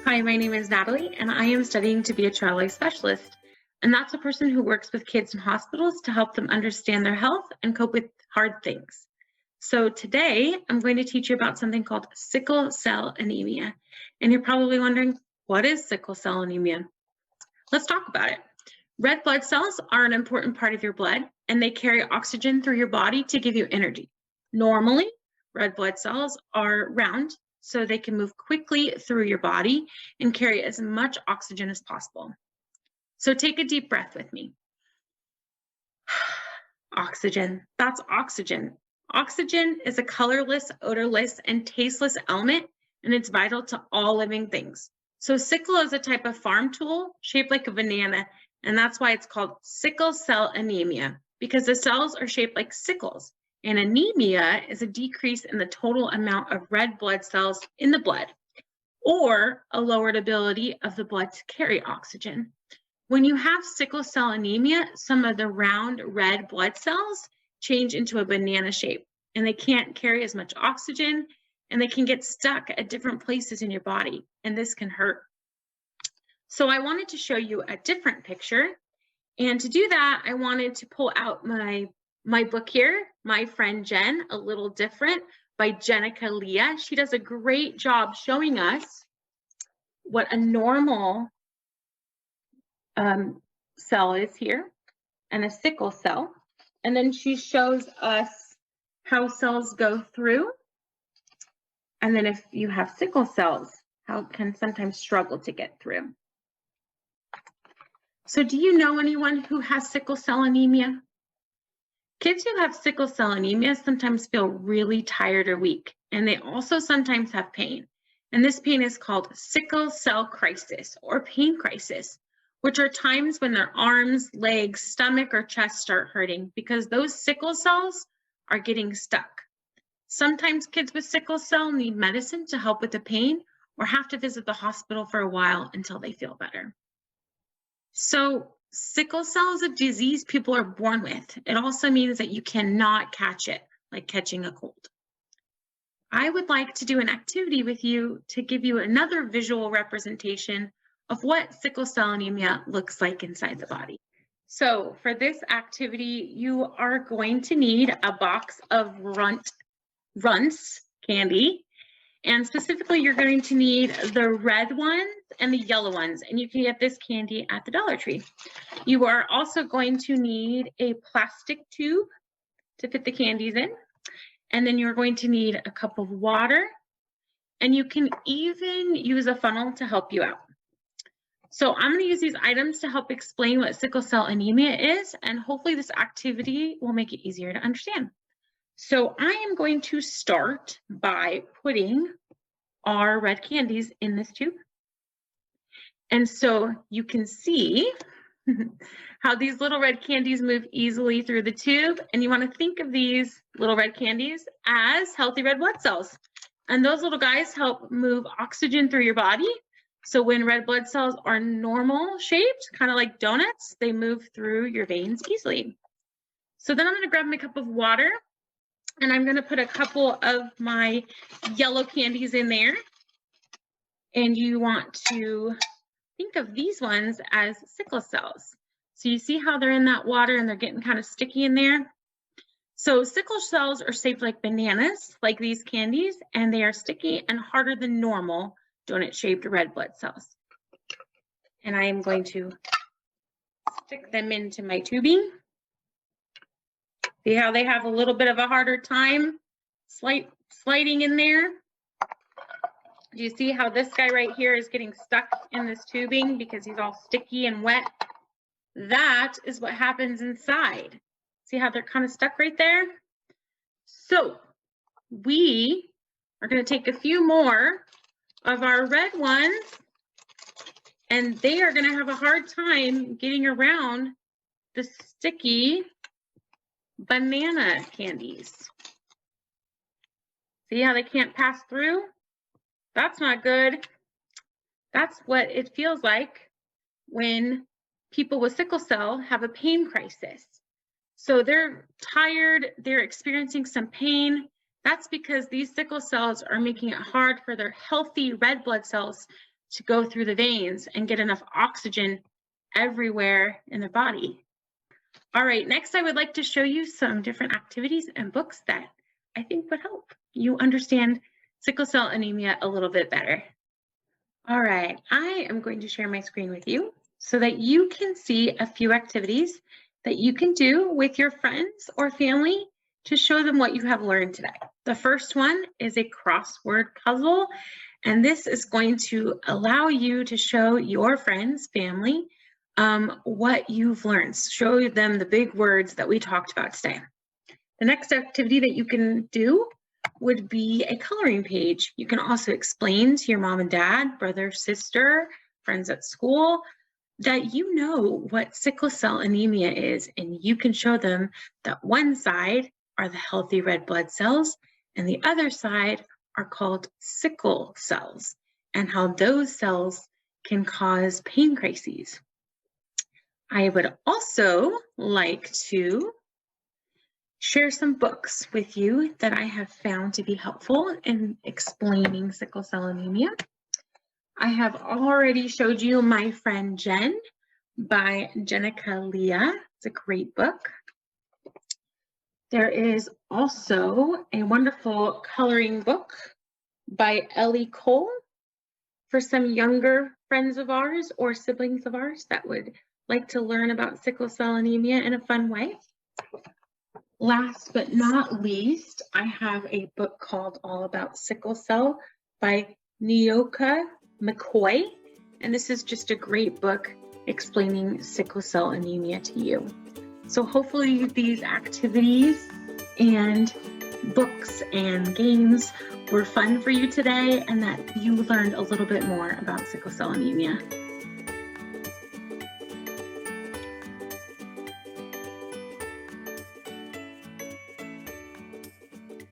Hi, my name is Natalie, and I am studying to be a child life specialist. And that's a person who works with kids in hospitals to help them understand their health and cope with hard things. So today, I'm going to teach you about something called sickle cell anemia. And you're probably wondering, what is sickle cell anemia? Let's talk about it. Red blood cells are an important part of your blood, and they carry oxygen through your body to give you energy. Normally, red blood cells are round, so they can move quickly through your body and carry as much oxygen as possible. So take a deep breath with me. Oxygen, that's oxygen. Oxygen is a colorless, odorless, and tasteless element, and it's vital to all living things. So sickle is a type of farm tool shaped like a banana, and that's why it's called sickle cell anemia, because the cells are shaped like sickles. And anemia is a decrease in the total amount of red blood cells in the blood, or a lowered ability of the blood to carry oxygen. When you have sickle cell anemia, some of the round red blood cells change into a banana shape, and they can't carry as much oxygen, and they can get stuck at different places in your body, and this can hurt. So I wanted to show you a different picture, and to do that, I wanted to pull out my book here, My Friend Jen, A Little Different, by Jenica Leah. She does a great job showing us what a normal cell is here, and a sickle cell. And then she shows us how cells go through. And then if you have sickle cells, how it can sometimes struggle to get through. So do you know anyone who has sickle cell anemia? Kids who have sickle cell anemia sometimes feel really tired or weak, and they also sometimes have pain. And this pain is called sickle cell crisis or pain crisis, which are times when their arms, legs, stomach, or chest start hurting because those sickle cells are getting stuck. Sometimes kids with sickle cell need medicine to help with the pain or have to visit the hospital for a while until they feel better. So sickle cell is a disease people are born with. It also means that you cannot catch it, like catching a cold. I would like to do an activity with you to give you another visual representation of what sickle cell anemia looks like inside the body. So for this activity, you are going to need a box of Runts candy. And specifically, you're going to need the red ones and the yellow ones, and you can get this candy at the Dollar Tree. You are also going to need a plastic tube to fit the candies in, and then you're going to need a cup of water, and you can even use a funnel to help you out. So I'm going to use these items to help explain what sickle cell anemia is, and hopefully this activity will make it easier to understand. So I am going to start by putting our red candies in this tube. And so you can see how these little red candies move easily through the tube. And you want to think of these little red candies as healthy red blood cells. And those little guys help move oxygen through your body. So when red blood cells are normal shaped, kind of like donuts, they move through your veins easily. So then I'm going to grab my cup of water, and I'm going to put a couple of my yellow candies in there. And you want to think of these ones as sickle cells. So you see how they're in that water and they're getting kind of sticky in there? So sickle cells are shaped like bananas, like these candies, and they are sticky and harder than normal donut-shaped red blood cells. And I am going to stick them into my tubing. See how they have a little bit of a harder time sliding in there? Do you see how this guy right here is getting stuck in this tubing because he's all sticky and wet? That is what happens inside. See how they're kind of stuck right there? So we are going to take a few more of our red ones, and they are going to have a hard time getting around the sticky banana candies. See how they can't pass through? That's not good. That's what it feels like when people with sickle cell have a pain crisis. So they're tired, they're experiencing some pain. That's because these sickle cells are making it hard for their healthy red blood cells to go through the veins and get enough oxygen everywhere in the body. All right, next I would like to show you some different activities and books that I think would help you understand sickle cell anemia a little bit better. All right, I am going to share my screen with you so that you can see a few activities that you can do with your friends or family to show them what you have learned today. The first one is a crossword puzzle, and this is going to allow you to show your friends, family, what you've learned. Show them the big words that we talked about today. The next activity that you can do would be a coloring page. You can also explain to your mom and dad, brother, sister, friends at school, that you know what sickle cell anemia is, and you can show them that one side are the healthy red blood cells and the other side are called sickle cells, and how those cells can cause pain crises. I would also like to share some books with you that I have found to be helpful in explaining sickle cell anemia. I have already showed you My Friend Jen by Jenica Leah. It's a great book. There is also a wonderful coloring book by Ellie Cole for some younger friends of ours or siblings of ours that would like to learn about sickle cell anemia in a fun way. Last but not least, I have a book called All About Sickle Cell by Nyoka McCoy, and this is just a great book explaining sickle cell anemia to you. So hopefully these activities and books and games were fun for you today and that you learned a little bit more about sickle cell anemia.